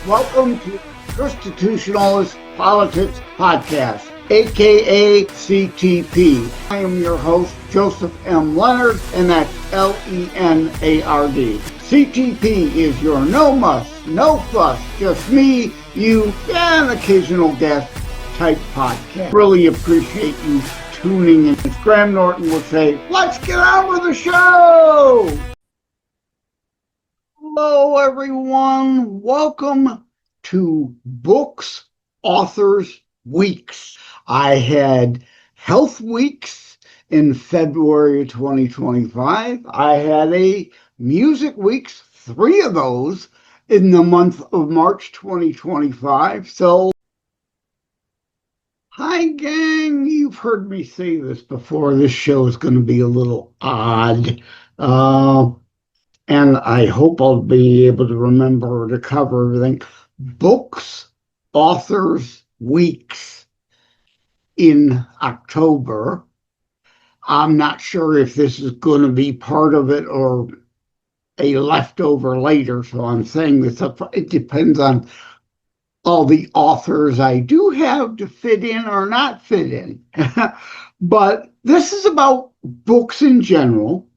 Welcome to Constitutionalist Politics Podcast, aka CTP. I am your host, Joseph M. Leonard, and that's Leonard. CTP is your no muss, no fuss, just me, you, and occasional guest type podcast. Really appreciate you tuning in. As Graham Norton would say, let's get on with the show! Hello, everyone. Welcome to Books Authors Weeks. I had Health Weeks in February 2025. I had a Music Weeks, 3 of those in the month of March 2025. So, hi, gang. You've heard me say this before. This show is going to be a little odd. And I hope I'll be able to remember to cover everything. Books, Authors, Weeks in October. I'm not sure if this is going to be part of it or a leftover later, so I'm saying this up. It depends on all the authors I do have to fit in or not fit in. But this is about books in general.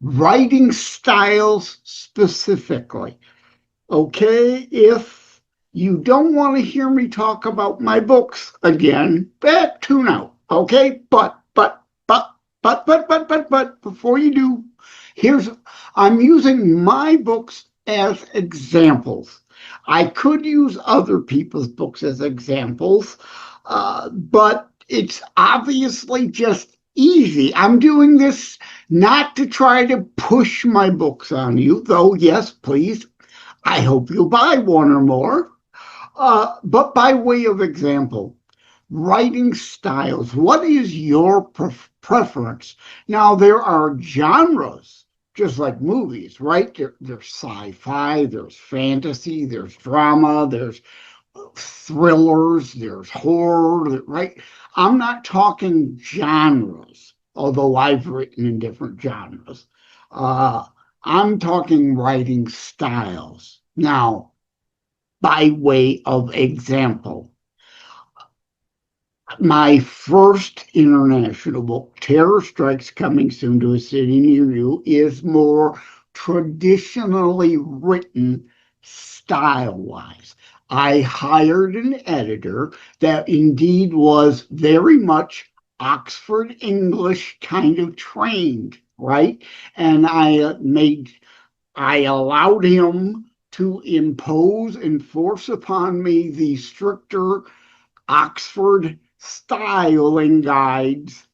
Writing styles specifically. Okay, if you don't want to hear me talk about my books again, tune out. Okay, but before you do, I'm using my books as examples. I could use other people's books as examples, but it's obviously just easy. I'm doing this not to try to push my books on you, though, yes, please. I hope you'll buy one or more. But by way of example, writing styles. What is your preference? Now, there are genres, just like movies, right? There's sci-fi, there's fantasy, there's drama, there's thrillers, there's horror, right? I'm not talking genres, although I've written in different genres. I'm talking writing styles. Now, by way of example, my first international book, Terror Strikes Coming Soon to a City Near You, is more traditionally written style-wise. I hired an editor that indeed was very much Oxford English kind of trained, right? And I allowed him to enforce upon me the stricter Oxford styling guides,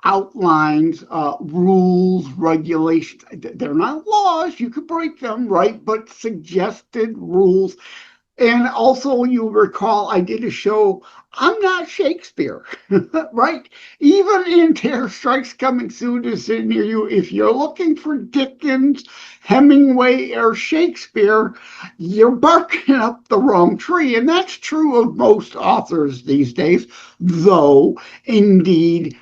outlines, rules, regulations. They're not laws, you could break them, right? But suggested rules. And also, you'll recall I did a show, I'm not Shakespeare, right? Even in Terror Strikes Coming Soon to Sit Near You, if you're looking for Dickens, Hemingway, or Shakespeare, you're barking up the wrong tree. And that's true of most authors these days, though, indeed,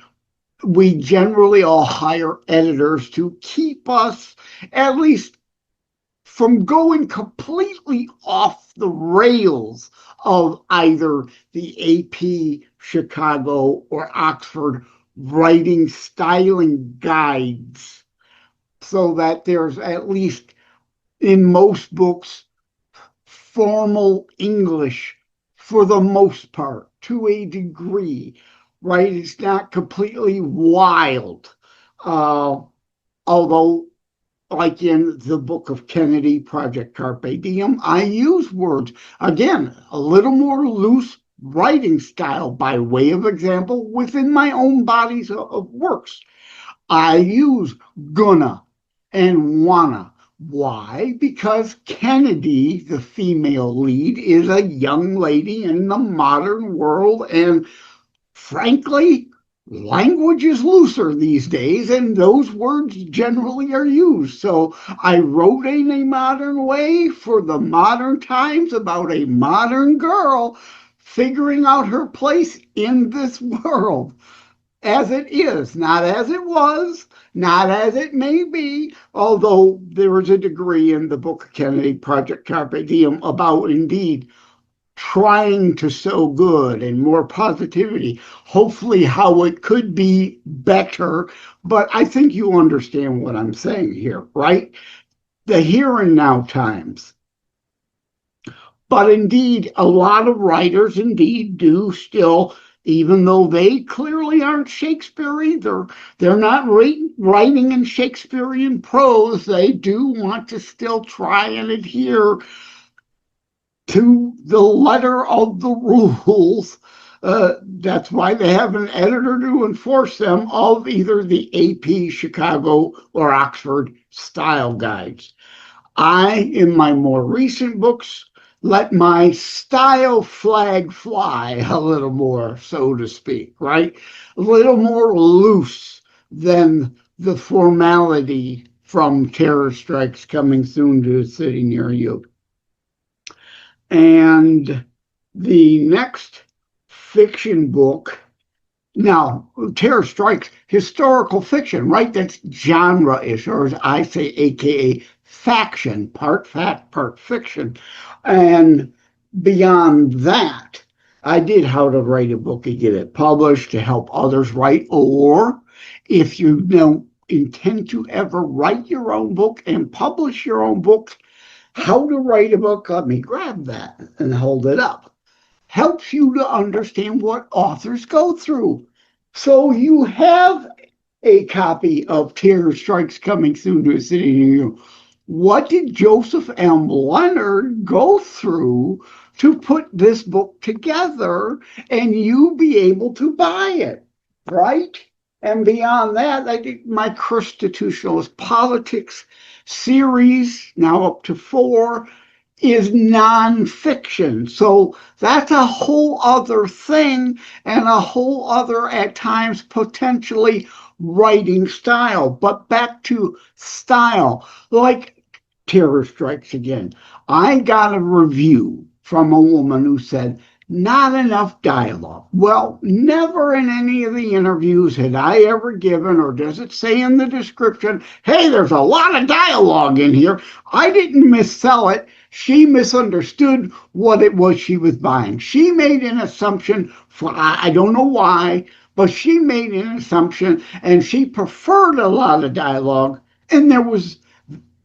we generally all hire editors to keep us at least from going completely off the rails of either the AP, Chicago, or Oxford writing styling guides, so that there's at least, in most books, formal English for the most part, to a degree, right? It's not completely wild, although like in the book of Kennedy, Project Carpe Diem, I use words, again, a little more loose writing style by way of example within my own bodies of works. I use gonna and wanna. Why? Because Kennedy, the female lead, is a young lady in the modern world, and frankly, language is looser these days, and those words generally are used. So I wrote in a modern way for the modern times about a modern girl figuring out her place in this world. as it is, not as it was, not as it may be, although there is a degree in the book of Kennedy, Project Carpe Diem, about indeed trying to sow good and more positivity, hopefully how it could be better. But I think you understand what I'm saying here, right? The here and now times. But indeed, a lot of writers indeed do still, even though they clearly aren't Shakespeare either, they're not writing in Shakespearean prose, they do want to still try and adhere to the letter of the rules. That's why they have an editor to enforce them of either the AP, Chicago, or Oxford style guides. I, in my more recent books, let my style flag fly a little more, so to speak, right? A little more loose than the formality from Terror Strikes Coming Soon to a City Near You. And the next fiction book, now, Terror Strikes, historical fiction, right? That's genre-ish, or as I say, AKA faction, part fact, part fiction. And beyond that, I did How to Write a Book and Get It Published to help others write, or if you don't intend to ever write your own book and publish your own book, How to Write a Book, let me grab that and hold it up, helps you to understand what authors go through. So you have a copy of Terror Strikes Coming Soon to a City Near You. What did Joseph M. Leonard go through to put this book together and you be able to buy it, right? And beyond that, I think my Constitutionalist Politics series, now up to 4, is nonfiction. So that's a whole other thing and a whole other, at times, potentially writing style. But back to style, like Terror Strikes Again. I got a review from a woman who said, not enough dialogue. Well, never in any of the interviews had I ever given, or does it say in the description, hey, there's a lot of dialogue in here. I didn't missell it. She misunderstood what it was she was buying. She made an assumption, I don't know why, but she made an assumption and she preferred a lot of dialogue, and there was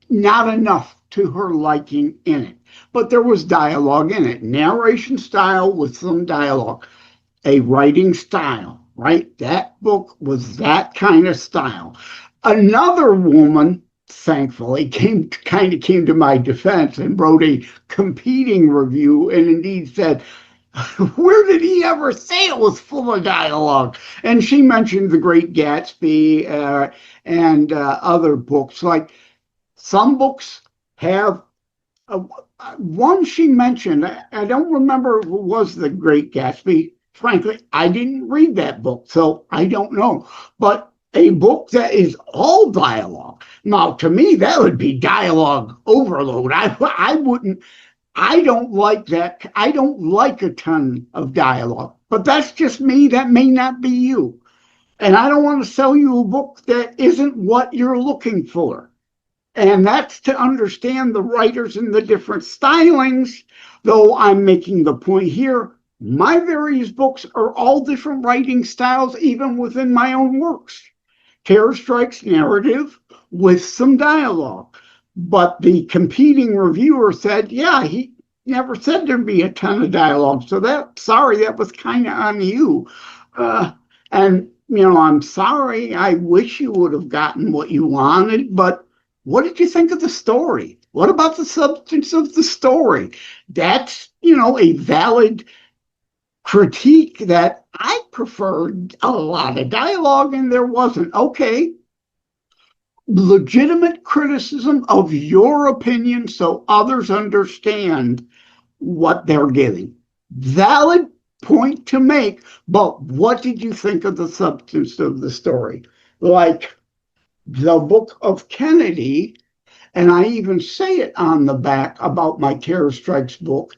not enough to her liking in it. But there was dialogue in it, narration style with some dialogue, a writing style, right? That book was that kind of style. Another woman, thankfully, came to my defense and wrote a competing review and indeed said, where did he ever say it was full of dialogue? And she mentioned The Great Gatsby and other books. Like some books have one she mentioned. I don't remember who was The Great Gatsby. Frankly, I didn't read that book, so I don't know. But a book that is all dialogue. Now, to me, that would be dialogue overload. I wouldn't. I don't like that. I don't like a ton of dialogue, but that's just me. That may not be you. And I don't want to sell you a book that isn't what you're looking for. And that's to understand the writers and the different stylings, though I'm making the point here, my various books are all different writing styles, even within my own works. Terror Strikes narrative with some dialogue. But the competing reviewer said, yeah, he never said there'd be a ton of dialogue. So that was kind of on you. And, I'm sorry. I wish you would have gotten what you wanted, but what did you think of the story? What about the substance of the story? That's, a valid critique that I preferred a lot of dialogue and there wasn't. Okay, legitimate criticism of your opinion so others understand what they're getting. Valid point to make, but what did you think of the substance of the story? Like the book of Kennedy, and I even say it on the back about my Terror Strikes book,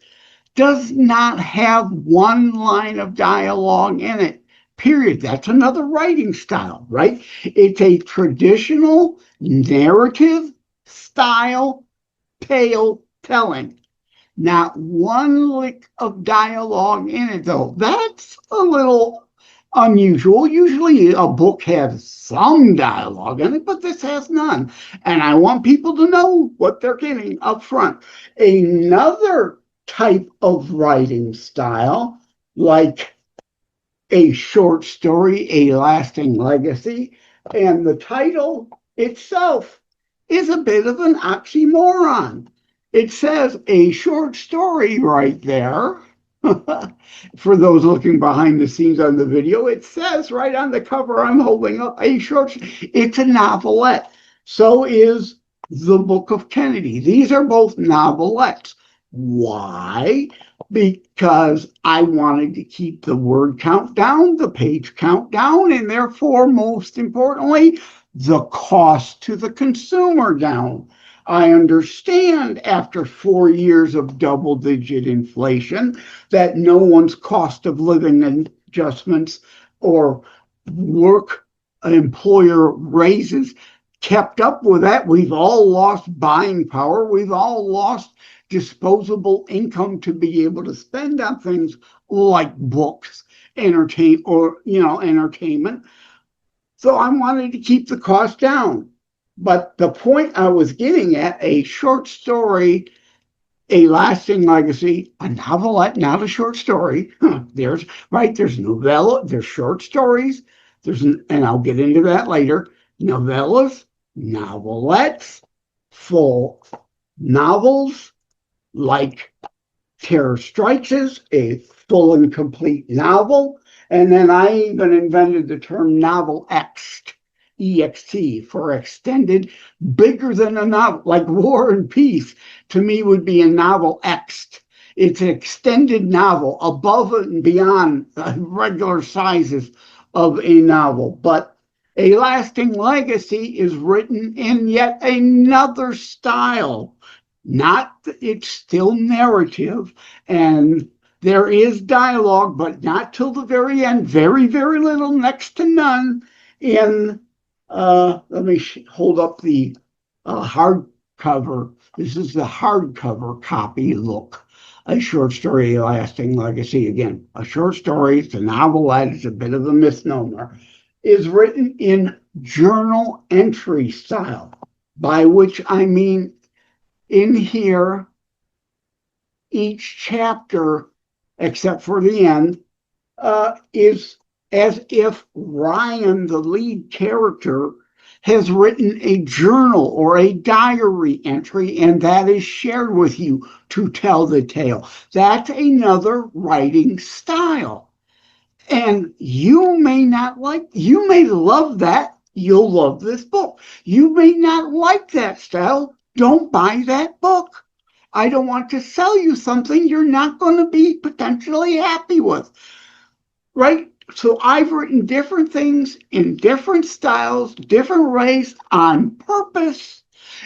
does not have one line of dialogue in it. period. That's another writing style, right? It's a traditional narrative style tale telling. Not one lick of dialogue in it, though. That's a little unusual. Usually a book has some dialogue in it, but this has none. And I want people to know what they're getting up front. Another type of writing style, like a short story, A Lasting Legacy, and the title itself is a bit of an oxymoron. It says a short story right there. For those looking behind the scenes on the video, it says right on the cover I'm holding up a short. It's a novelette. So is the Book of Kennedy. These are both novelettes. Why? Because I wanted to keep the word count down, the page count down, and therefore, most importantly, the cost to the consumer down. I understand after 4 years of double-digit inflation that no one's cost of living adjustments or work employer raises kept up with that. We've all lost buying power. We've all lost disposable income to be able to spend on things like books, entertainment. So I wanted to keep the cost down. But the point I was getting at, a short story, A Lasting Legacy, a novelette, not a short story. There's novella, there's short stories, and I'll get into that later. Novellas, novelettes, full novels, like Terror Strikes is a full and complete novel. And then I even invented the term novel X, EXT, for extended, bigger than a novel, like War and Peace, to me would be a novel X. It's an extended novel above and beyond regular sizes of a novel. But A Lasting Legacy is written in yet another style. It's still narrative, and there is dialogue, but not till the very end. Very, very little, next to none. In let me hold up the hardcover. This is the hardcover copy look. A short story, A Lasting Legacy. Again, a short story, it's a novelette, it's a bit of a misnomer, is written in journal entry style, by which I mean in here, each chapter, except for the end, is as if Ryan, the lead character, has written a journal or a diary entry, and that is shared with you to tell the tale. That's another writing style. And you may love that. You'll love this book. You may not like that style. Don't buy that book. I don't want to sell you something you're not going to be potentially happy with. Right? So I've written different things in different styles, different ways on purpose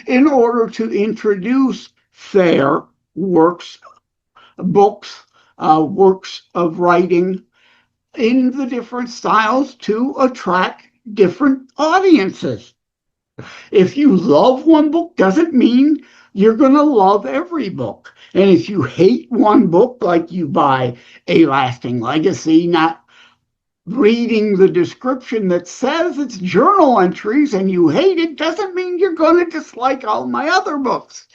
in order to introduce their books of writing in the different styles to attract different audiences. If you love one book, doesn't mean you're going to love every book. And if you hate one book, like you buy A Lasting Legacy, not reading the description that says it's journal entries and you hate it, doesn't mean you're going to dislike all my other books.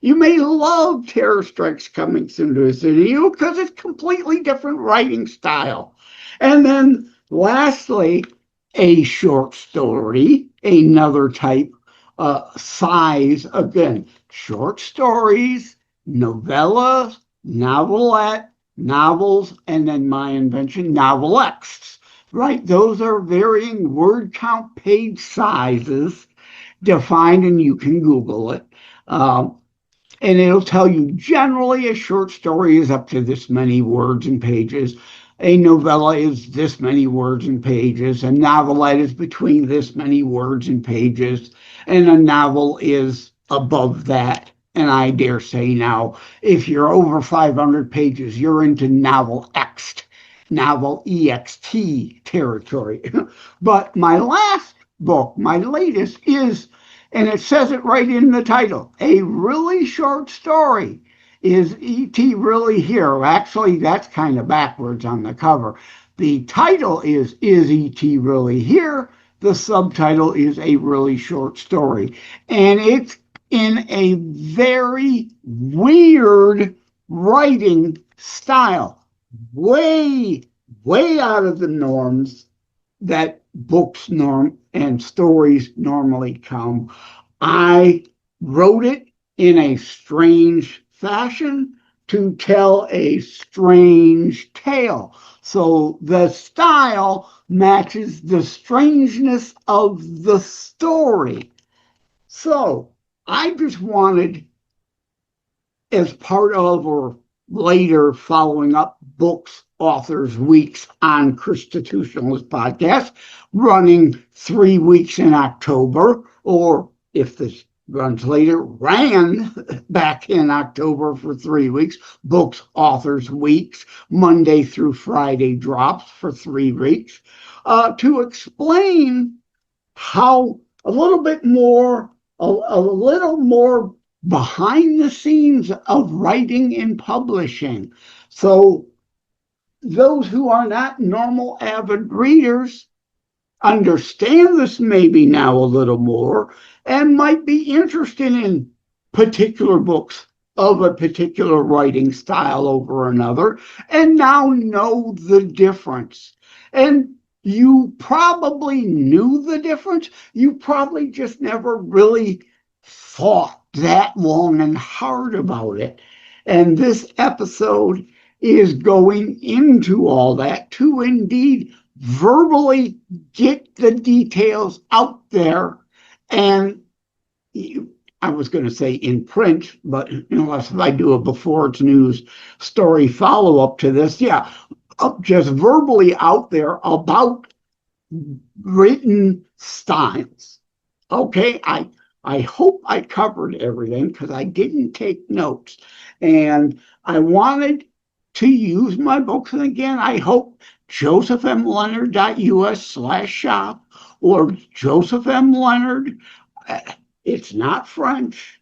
You may love Terror Strikes Coming Soon to a City Near You because it's completely different writing style. And then lastly, a short story, another type, size, again, short stories, novellas, novelette, novels, and then my invention, novelettes, right? Those are varying word count page sizes defined, and you can Google it. And it'll tell you generally a short story is up to this many words and pages. A novella is this many words and pages. A novelette is between this many words and pages. And a novel is above that. And I dare say now, if you're over 500 pages, you're into novel X. novel EXT territory. But my last book, my latest, is, and it says it right in the title, a really short story. Is E.T. really here? Actually, that's kind of backwards on the cover. The title is E.T. really here? The subtitle is a really short story. And it's in a very weird writing style, way, way out of the norms that books norm and stories normally come. I wrote it in a strange fashion to tell a strange tale. So the style matches the strangeness of the story. So I just wanted, as part of or later following up Books Authors Weeks on Constitutionalist podcast, running 3 weeks in October, or if this runs later, ran back in October for 3 weeks, Books Authors Weeks, Monday through Friday drops for 3 weeks, to explain how a little bit more, a little more behind the scenes of writing and publishing. So those who are not normal avid readers understand this maybe now a little more and might be interested in particular books of a particular writing style over another, and now know the difference. And you probably knew the difference. You probably just never really thought that long and hard about it. And this episode is going into all that to indeed verbally get the details out there. And I was going to say in print, but unless I do a before it's news story follow up to this, yeah, just verbally out there about written styles. Okay, I hope I covered everything because I didn't take notes. And I wanted to use my books. And again, I hope josephmleonard.us/shop or Joseph M. Leonard. It's not French.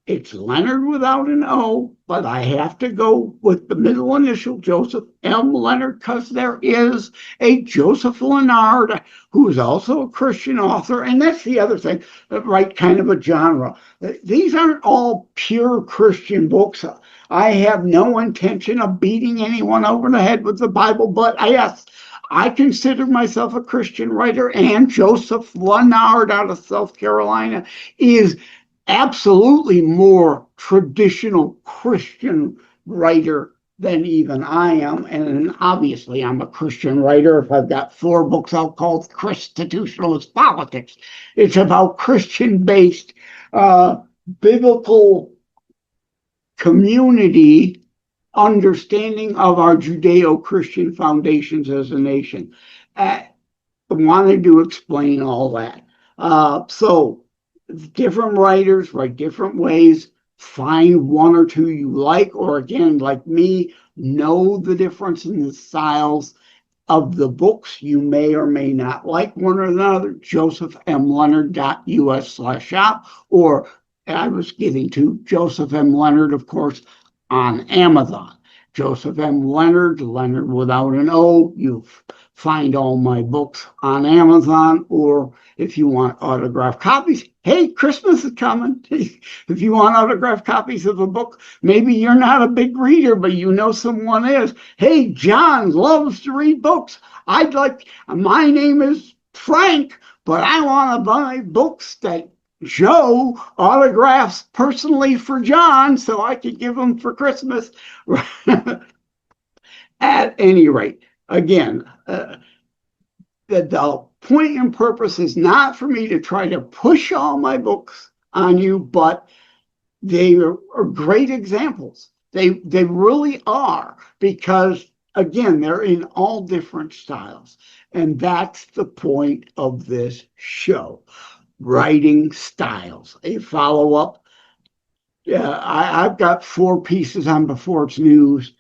It's Leonard without an O, but I have to go with the middle initial, Joseph M. Leonard, because there is a Joseph Leonard who is also a Christian author. And that's the other thing, right? Kind of a genre. These aren't all pure Christian books. I have no intention of beating anyone over the head with the Bible, but yes, I consider myself a Christian writer, and Joseph Leonard out of South Carolina is absolutely more traditional Christian writer than even I am. And obviously, I'm a Christian writer. If I've got 4 books out called Constitutionalist Politics, it's about Christian-based biblical community understanding of our Judeo-Christian foundations as a nation. I wanted to explain all that. So different writers write different ways. Find one or two you like, or again, like me, know the difference in the styles of the books. You may or may not like one or another. josephmleonard.us/shop, or I was getting to Joseph M. Leonard, of course, on Amazon. Joseph M. Leonard, Leonard without an O. You find all my books on Amazon, or if you want autographed copies, hey, Christmas is coming. If you want autographed copies of a book, maybe you're not a big reader, but you know someone is. Hey, John loves to read books. My name is Frank, but I want to buy books that Joe autographs personally for John so I could give them for Christmas. At any rate, again, the point and purpose is not for me to try to push all my books on you, but they are great examples. They really are, because again, they're in all different styles. And that's the point of this show. Writing styles, a follow-up. I've got 4 pieces on Before It's News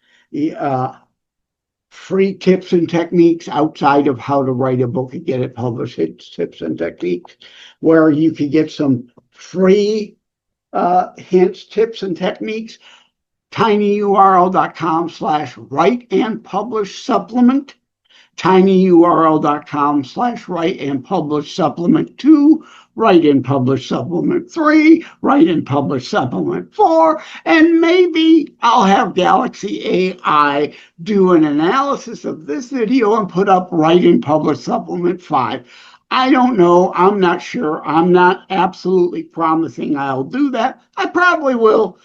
free tips and techniques outside of how to write a book and get it published. It's tips and techniques where you can get some free hints, tips, and techniques. tinyurl.com/write and publish supplement. tinyurl.com/write and publish supplement 2, write and publish supplement 3, write and publish supplement 4, and maybe I'll have Galaxy AI do an analysis of this video and put up write and publish supplement 5. I don't know. I'm not sure. I'm not absolutely promising I'll do that. I probably will.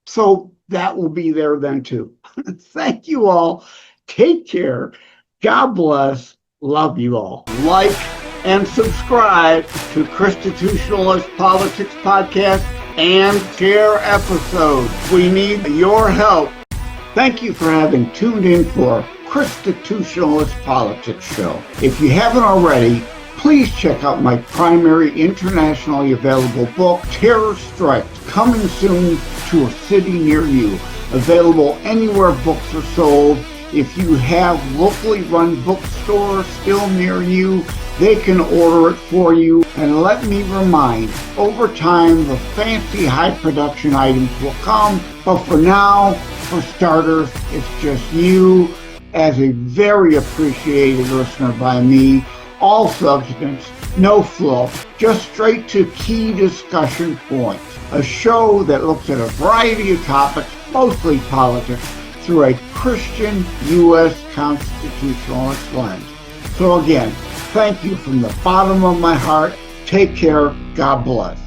So that will be there then too. Thank you all. Take care. God bless. Love you all. Like and subscribe to Constitutionalist Politics Podcast and share episodes. We need your help. Thank you for having tuned in for Constitutionalist Politics Show. If you haven't already, please check out my primary internationally available book, Terror Strikes, coming soon to a city near you. Available anywhere books are sold. If you have locally run bookstores still near you, they can order it for you. And let me remind, over time, the fancy high production items will come. But for now, for starters, it's just you as a very appreciated listener by me. All substance, no fluff, just straight to key discussion points. A show that looks at a variety of topics, mostly politics, through a Christian U.S. constitutionalist lens. So again, thank you from the bottom of my heart. Take care. God bless.